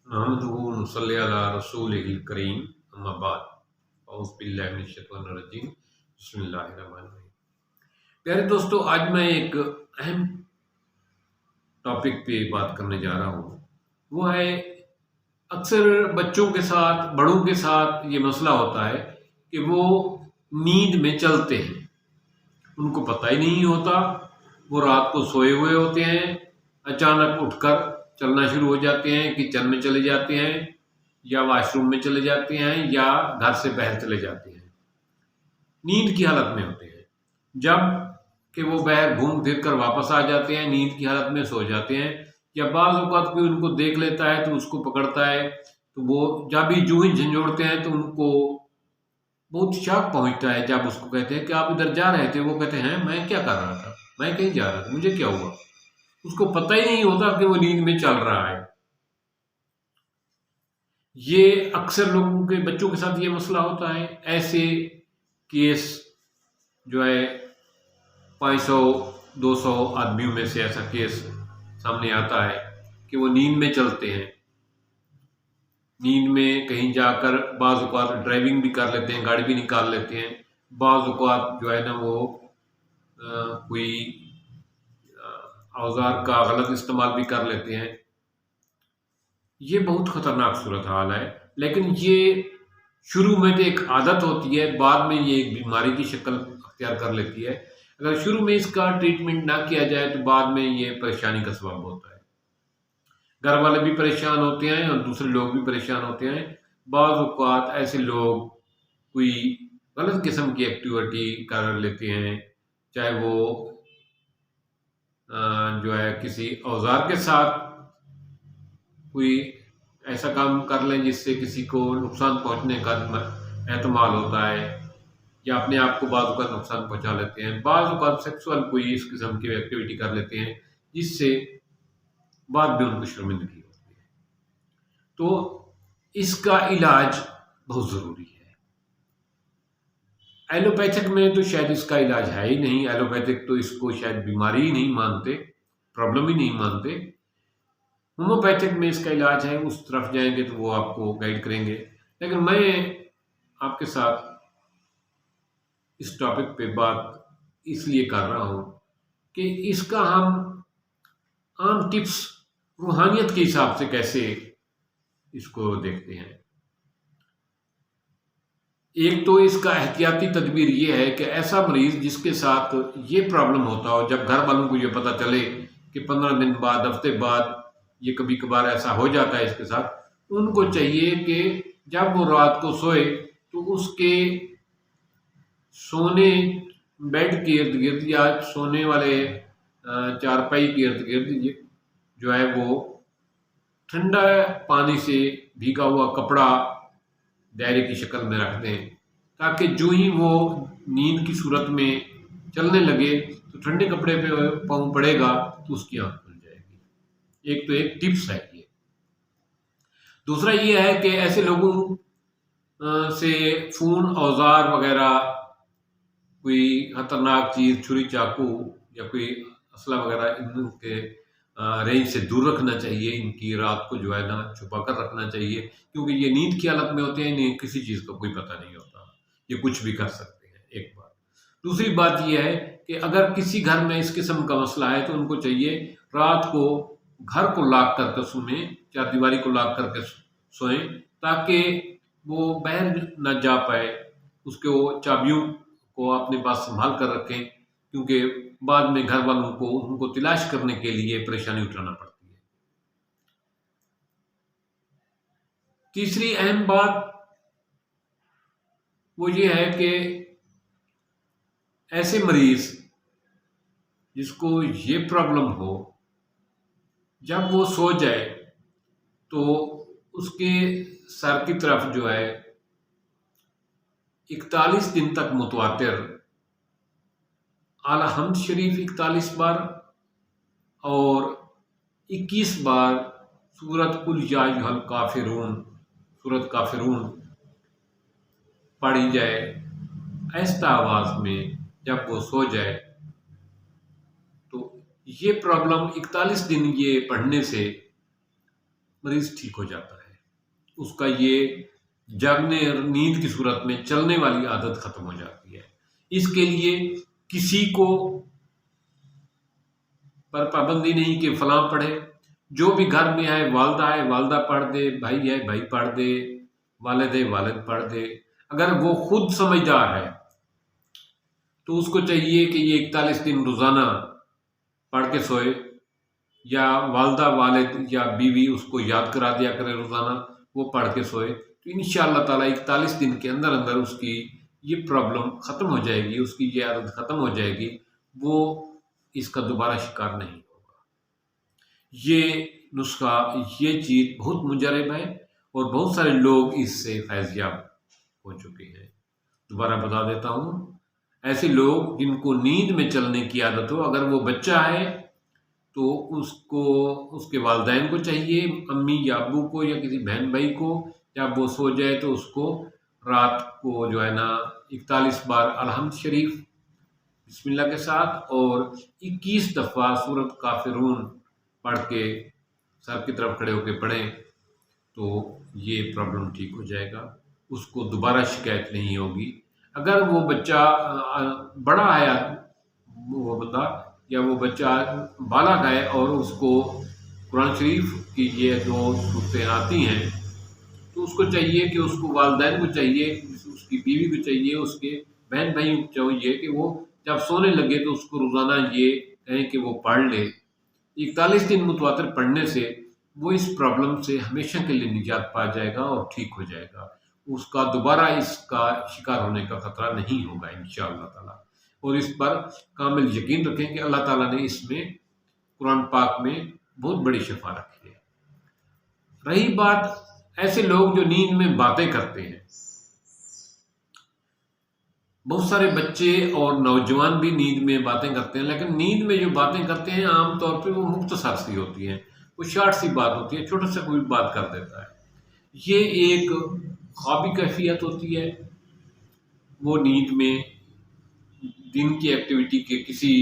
नहमदुहु व नुसल्ली अला रसूलिहिल करीम अम्मा बाद औज़ु बिल्लाहि मिनश शैतानिर रजीम बिस्मिल्लाहिर रहमानिर रहीम। प्यारे दोस्तों, आज मैं एक अहम टॉपिक पे बात करने जा रहा हूँ। वो है, अक्सर बच्चों के साथ, बड़ों के साथ ये मसला होता है कि वो नींद में चलते हैं, उनको पता ही नहीं होता। वो रात को सोए हुए होते हैं, अचानक उठकर चलना शुरू हो जाते हैं, किचन में चले जाते हैं या वॉशरूम में चले जाते हैं या घर से बाहर चले जाते हैं, नींद की हालत में होते हैं। जब कि वो बाहर घूम फिर कर वापस आ जाते हैं, नींद की हालत में सो जाते हैं, या बाज़ औक़ात कोई उनको देख लेता है तो उसको पकड़ता है, तो वो जब भी जूँ ही झंझोड़ते हैं तो उनको बहुत शॉक पहुँचता है। जब उसको कहते हैं कि आप इधर जा रहे थे, वो कहते हैं मैं क्या कर रहा था, मैं कहीं जा रहा था, मुझे क्या हुआ। उसको पता ही नहीं होता कि वो नींद में चल रहा है। ये अक्सर लोगों के, बच्चों के साथ ये मसला होता है। ऐसे केस जो है 500-200 आदमियों में से ऐसा केस सामने आता है कि वो नींद में चलते हैं। नींद में कहीं जाकर बाज़ औक़ात ड्राइविंग भी कर लेते हैं, गाड़ी भी निकाल लेते हैं। बाज़ औक़ात जो है ना, वो कोई औज़ार का गलत इस्तेमाल भी कर लेते हैं। ये बहुत ख़तरनाक सूरत हाल है। लेकिन ये शुरू में तो एक आदत होती है, बाद में ये एक बीमारी की शक्ल अख्तियार कर लेती है। अगर शुरू में इसका ट्रीटमेंट ना किया जाए तो बाद में ये परेशानी का सबब होता है। घर वाले भी परेशान होते हैं और दूसरे लोग भी परेशान होते हैं। बाज़ औक़ात ऐसे लोग कोई गलत किस्म की एक्टिविटी कर लेते हैं, चाहे वो जो है किसी औज़ार के साथ कोई ऐसा काम कर लें जिससे किसी को नुकसान पहुंचने का एहतमाल होता है, या अपने आप को बाज़ औक़ात नुकसान पहुंचा लेते हैं। बाज़ औक़ात सेक्सुअल कोई इस किस्म की एक्टिविटी कर लेते हैं जिससे बाद में उनको शर्मिंदगी होती है। तो इसका इलाज बहुत ज़रूरी है। एलोपैथिक में तो शायद इसका इलाज है ही नहीं। एलोपैथिक तो इसको शायद बीमारी ही नहीं मानते, प्रॉब्लम ही नहीं मानते। होम्योपैथिक में इसका इलाज है, उस तरफ जाएंगे तो वो आपको गाइड करेंगे। लेकिन मैं आपके साथ इस टॉपिक पे बात इसलिए कर रहा हूँ कि इसका हम आम टिप्स रूहानियत के हिसाब से कैसे इसको देखते हैं। एक तो इसका एहतियाती तदबीर ये है कि ऐसा मरीज़ जिसके साथ ये प्रॉब्लम होता हो, जब घर वालों को ये पता चले कि 15 दिन बाद, हफ्ते बाद ये कभी कभार ऐसा हो जाता है इसके साथ, उनको चाहिए कि जब वो रात को सोए तो उसके सोने बेड के इर्द गिर्द या सोने वाले चारपाई के इर्द गिर्द जो है वो ठंडा पानी से भीगा हुआ कपड़ा दायरे की शक्ल में रख दें, ताकि जो ही वो नींद की सूरत में चलने लगे तो ठंडे कपड़े पे पाँव पड़ेगा तो उसकी आँख खुल जाएगी। एक तो एक टिप्स है ये। दूसरा ये है कि ऐसे लोगों से फ़ोन, औज़ार वगैरह, कोई खतरनाक चीज़, छुरी, चाकू या कोई असला वगैरह इनके रेंज से दूर रखना चाहिए। इनकी रात को जो है ना छुपा कर रखना चाहिए, क्योंकि ये नींद की हालत में होते हैं, इन्हें किसी चीज़ का कोई पता नहीं होता, ये कुछ भी कर सकते हैं। एक बात। दूसरी बात ये है कि अगर किसी घर में इस किस्म का मसला है तो उनको चाहिए रात को घर को लॉक करके सोएं, चारदीवारी को लॉक करके सोएं, ताकि वो बाहर न जा पाए। उसके वो चाबियों को अपने पास संभाल कर रखें, क्योंकि बाद में घर वालों को उनको तलाश करने के लिए परेशानी उठाना पड़ती है। तीसरी अहम बात वो ये है कि ऐसे मरीज़ जिसको ये प्रॉब्लम हो, जब वो सो जाए तो उसके सर की तरफ जो है 41 दिन तक मुतवातिर आला हम्द शरीफ 41 बार और 21 बार सूरत कुल या अय्युहल काफिरून, सूरत काफिरून पढ़ी जाए आहिस्ता आवाज़ में जब वो सो जाए। तो ये प्रॉब्लम 41 दिन ये पढ़ने से मरीज़ ठीक हो जाता है। اس کا یہ جاگنے اور نیند کی صورت میں چلنے والی عادت ختم ہو جاتی ہے۔ اس کے لیے کسی کو پر پابندی نہیں کہ فلاں پڑھے، جو بھی گھر میں ہے، والدہ ہے والدہ پڑھ دے، بھائی ہے بھائی پڑھ دے، والد ہے والد پڑھ دے۔ اگر وہ خود سمجھدار ہے تو اس کو چاہیے کہ یہ 41 دن روزانہ پڑھ کے سوئے، یا والدہ والد یا بیوی اس کو یاد کرا دیا کرے روزانہ، وہ پڑھ کے سوئے، تو انشاءاللہ تعالیٰ 41 دن کے اندر اندر اس کی یہ پرابلم ختم ہو جائے گی، اس کی یہ عادت ختم ہو جائے گی، وہ اس کا دوبارہ شکار نہیں ہوگا۔ یہ نسخہ، یہ چیز بہت مجرب ہے اور بہت سارے لوگ اس سے فیض یاب ہو چکے ہیں۔ دوبارہ بتا دیتا ہوں، ایسے لوگ جن کو نیند میں چلنے کی عادت ہو، اگر وہ بچہ ہے تو اس کے والدین کو چاہیے، امی یا ابو کو یا کسی بہن بھائی کو، جب وہ سو جائے تو اس کو رات کو جو ہے نا 41 بار الحمد شریف بسم اللہ کے ساتھ اور 21 دفعہ سورۃ کافرون پڑھ کے سر کی طرف کھڑے ہو کے پڑھیں، تو یہ پرابلم ٹھیک ہو جائے گا، اس کو دوبارہ شکایت نہیں ہوگی۔ اگر وہ بچہ بڑا ہے، وہ بندہ یا وہ بچہ بالغ ہے اور اس کو قرآن شریف کی یہ جو صورتیں آتی ہیں، تو اس کو چاہیے کہ اس کو والدین کو چاہیے، اس کی بیوی کو چاہیے، اس کے بہن بھائیوں کو چاہیے کہ وہ جب سونے لگے تو اس کو روزانہ یہ کہیں کہ وہ پڑھ لے۔ 41 دن متواتر پڑھنے سے وہ اس پرابلم سے ہمیشہ کے لیے نجات پا جائے گا اور ٹھیک ہو جائے گا، اس کا دوبارہ اس کا شکار ہونے کا خطرہ نہیں ہوگا انشاءاللہ تعالیٰ۔ اور اس پر کامل یقین رکھیں کہ اللہ تعالیٰ نے اس میں قرآن پاک میں بہت بڑی شفا رکھی ہے۔ رہی بات ایسے لوگ جو نیند میں باتیں کرتے ہیں، بہت سارے بچے اور نوجوان بھی نیند میں باتیں کرتے ہیں، لیکن نیند میں جو باتیں کرتے ہیں عام طور پہ وہ مختصر سی ہوتی ہیں، وہ شارٹ سی بات ہوتی ہے، چھوٹا سا کوئی بات کر دیتا ہے۔ یہ ایک خوابی کیفیت ہوتی ہے۔ وہ نیند میں دن کی ایکٹیویٹی کے کسی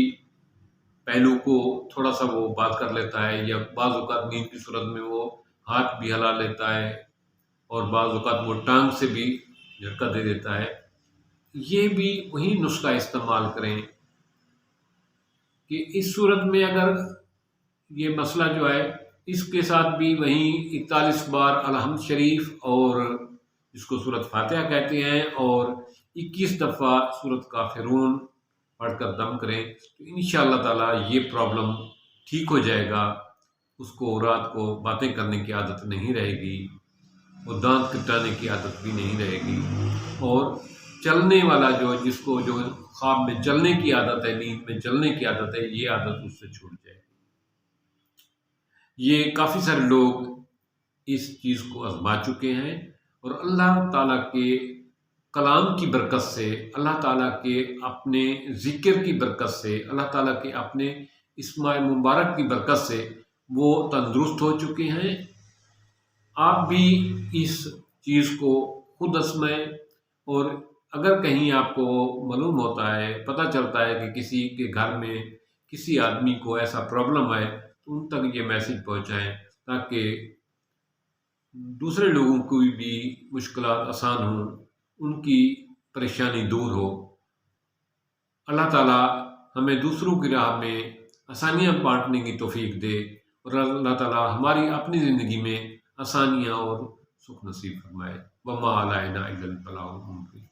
پہلو کو تھوڑا سا وہ بات کر لیتا ہے، یا بعض اوقات نیند کی صورت میں وہ ہاتھ بھی ہلا لیتا ہے اور بعض اوقات وہ ٹانگ سے بھی جھٹکا دے دیتا ہے۔ یہ بھی وہی نسخہ استعمال کریں کہ اس صورت میں اگر یہ مسئلہ جو ہے، اس کے ساتھ بھی وہیں 41 بار الحمد شریف اور جس کو سورۃ فاتحہ کہتے ہیں اور 21 دفعہ سورۃ کافرون پڑھ کر دم کریں، تو انشاءاللہ تعالیٰ یہ پرابلم ٹھیک ہو جائے گا۔ اس کو رات کو باتیں کرنے کی عادت نہیں رہے گی، وہ دانت کٹانے کی عادت بھی نہیں رہے گی، اور چلنے والا جس کو خواب میں چلنے کی عادت ہے، نیند میں چلنے کی عادت ہے، یہ عادت اس سے چھوٹ جائے گی۔ یہ کافی سارے لوگ اس چیز کو آزما چکے ہیں، اور اللہ تعالیٰ کے کلام کی برکت سے، اللہ تعالیٰ کے اپنے ذکر کی برکت سے، اللہ تعالیٰ کے اپنے اسماء مبارک کی برکت سے وہ تندرست ہو چکے ہیں۔ آپ بھی اس چیز کو خود آزمائیں، اور اگر کہیں آپ کو معلوم ہوتا ہے، پتہ چلتا ہے کہ کسی کے گھر میں کسی آدمی کو ایسا پرابلم ہے، تو ان تک یہ میسج پہنچائیں تاکہ دوسرے لوگوں کو بھی مشکلات آسان ہوں، ان کی پریشانی دور ہو۔ اللہ تعالیٰ ہمیں دوسروں کی راہ میں آسانیاں بانٹنے کی توفیق دے، اور اللہ تعالیٰ ہماری اپنی زندگی میں آسانیاں اور سکھ نصیب فرمائے۔ وما علینا الا البلاغ المبین۔